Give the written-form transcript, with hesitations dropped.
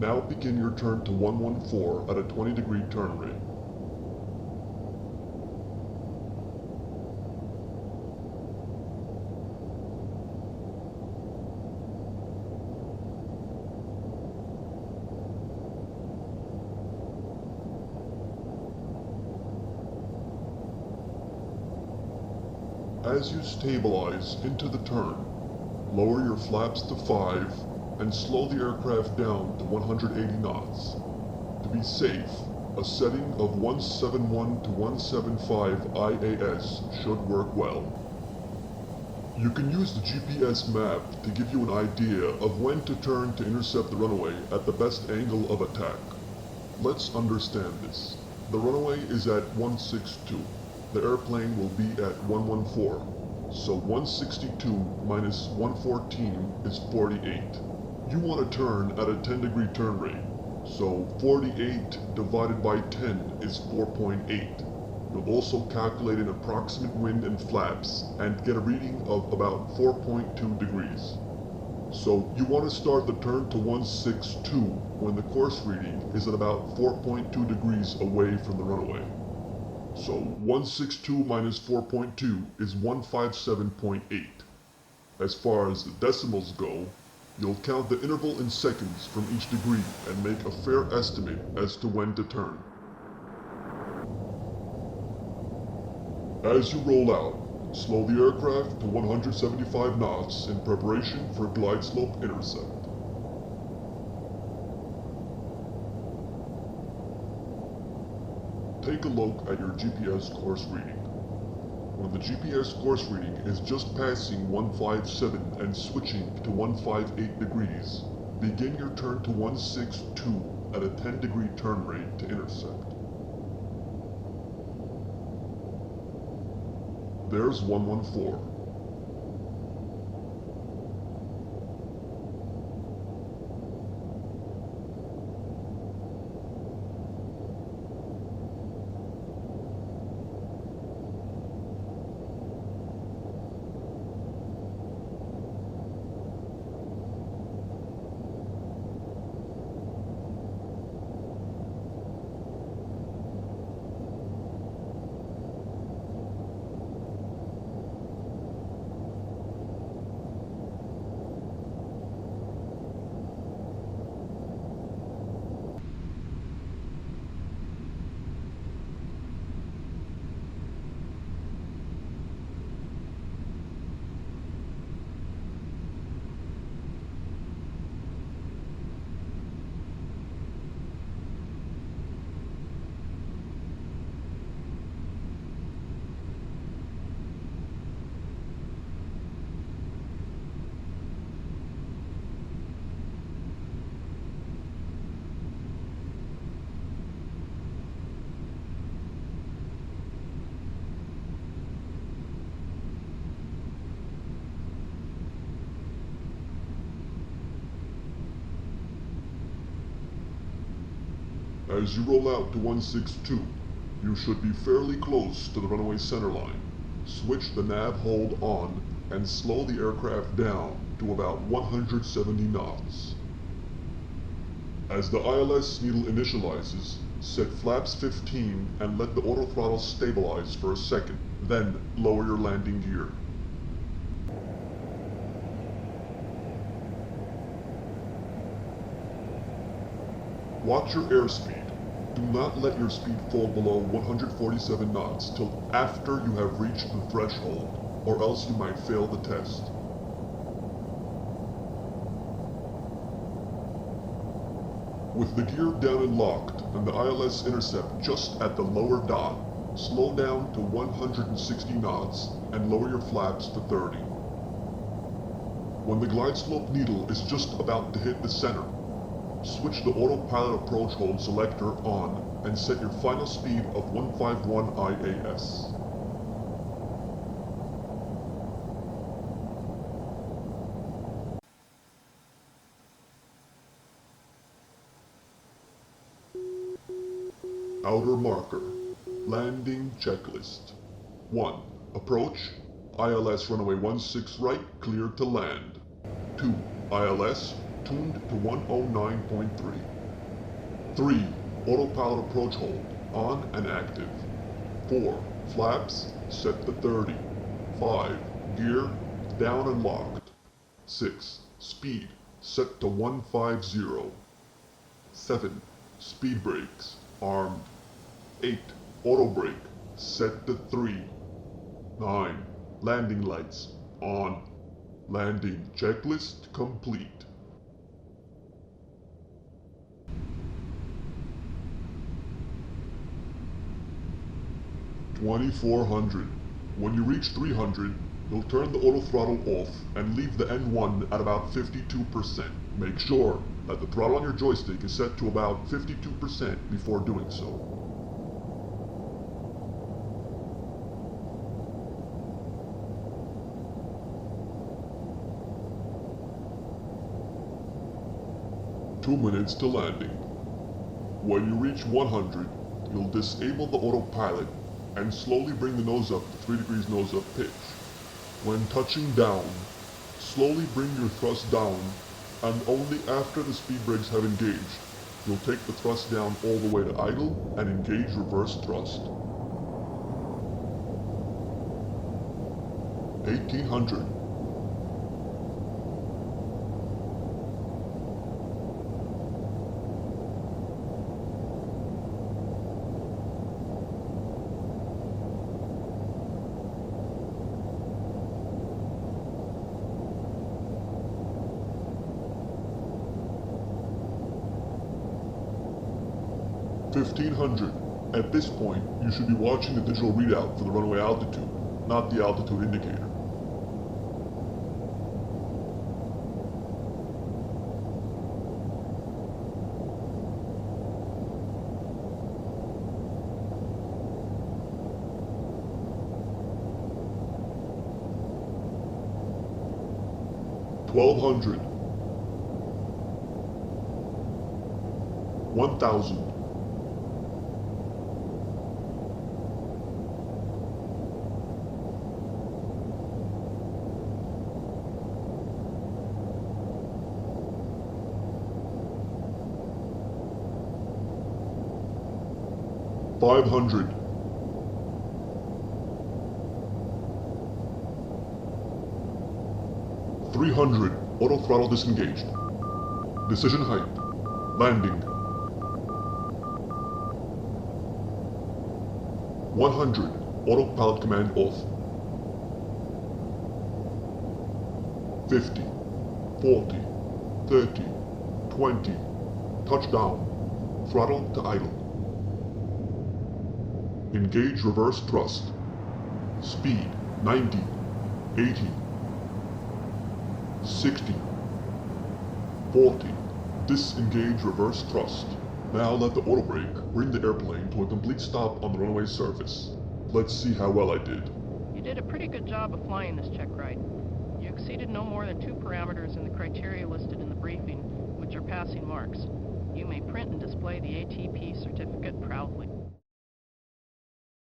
Now begin your turn to 114 at a 20-degree turn rate. As you stabilize into the turn, lower your flaps to 5 and slow the aircraft down to 180 knots. To be safe, a setting of 171 to 175 IAS should work well. You can use the GPS map to give you an idea of when to turn to intercept the runway at the best angle of attack. Let's understand this. The runway is at 162. The airplane will be at 114. So 162 minus 114 is 48. You want to turn at a 10-degree turn rate. So 48 divided by 10 is 4.8. You'll also calculate an approximate wind and flaps and get a reading of about 4.2 degrees. So you want to start the turn to 162 when the course reading is at about 4.2 degrees away from the runway. So 162 minus 4.2 is 157.8. As far as the decimals go, you'll count the interval in seconds from each degree and make a fair estimate as to when to turn. As you roll out, slow the aircraft to 175 knots in preparation for glide slope intercept. Take a look at your GPS course reading. When the GPS course reading is just passing 157 and switching to 158 degrees, begin your turn to 162 at a 10-degree turn rate to intercept. There's 114. As you roll out to 162, you should be fairly close to the runway centerline. Switch the nav hold on and slow the aircraft down to about 170 knots. As the ILS needle initializes, set flaps 15 and let the autothrottle stabilize for a second, then lower your landing gear. Watch your airspeed. Do not let your speed fall below 147 knots till after you have reached the threshold, or else you might fail the test. With the gear down and locked and the ILS intercept just at the lower dot, slow down to 160 knots and lower your flaps to 30. When the glide slope needle is just about to hit the center, switch the autopilot approach hold selector on and set your final speed of 151 IAS. Outer marker. Landing checklist. 1. Approach. ILS runway 16 right, cleared to land. 2. ILS tuned to 109.3. 3. Autopilot approach hold, on and active. 4. Flaps, set to 30. 5. Gear, down and locked. 6. Speed, set to 150. 7. Speed brakes, armed. 8. Auto brake, set to 3. 9. Landing lights, on. Landing checklist complete. (2400). When you reach 300, you'll turn the auto throttle off and leave the N1 at about 52%. Make sure that the throttle on your joystick is set to about 52% before doing so. Two minutes to landing. When you reach 100, you'll disable the autopilot and slowly bring the nose up to 3 degrees nose up pitch. When touching down, slowly bring your thrust down, and only after the speed brakes have engaged, you'll take the thrust down all the way to idle and engage reverse thrust. 1800. (1500). At this point, you should be watching the digital readout for the runway altitude, not the altitude indicator. (1200). 1000. 500. 300. Auto throttle disengaged. Decision height. Landing. 100. Autopilot command off. 50. 40. 30. 20. Touchdown. Throttle to idle. Engage reverse thrust. Speed 90, 80, 60, 40. Disengage reverse thrust. Now let the auto brake bring the airplane to a complete stop on the runway surface. Let's see how well I did. You did a pretty good job of flying this check ride. You exceeded no more than 2 parameters in the criteria listed in the briefing, which are passing marks. You may print and display the ATP certificate proudly.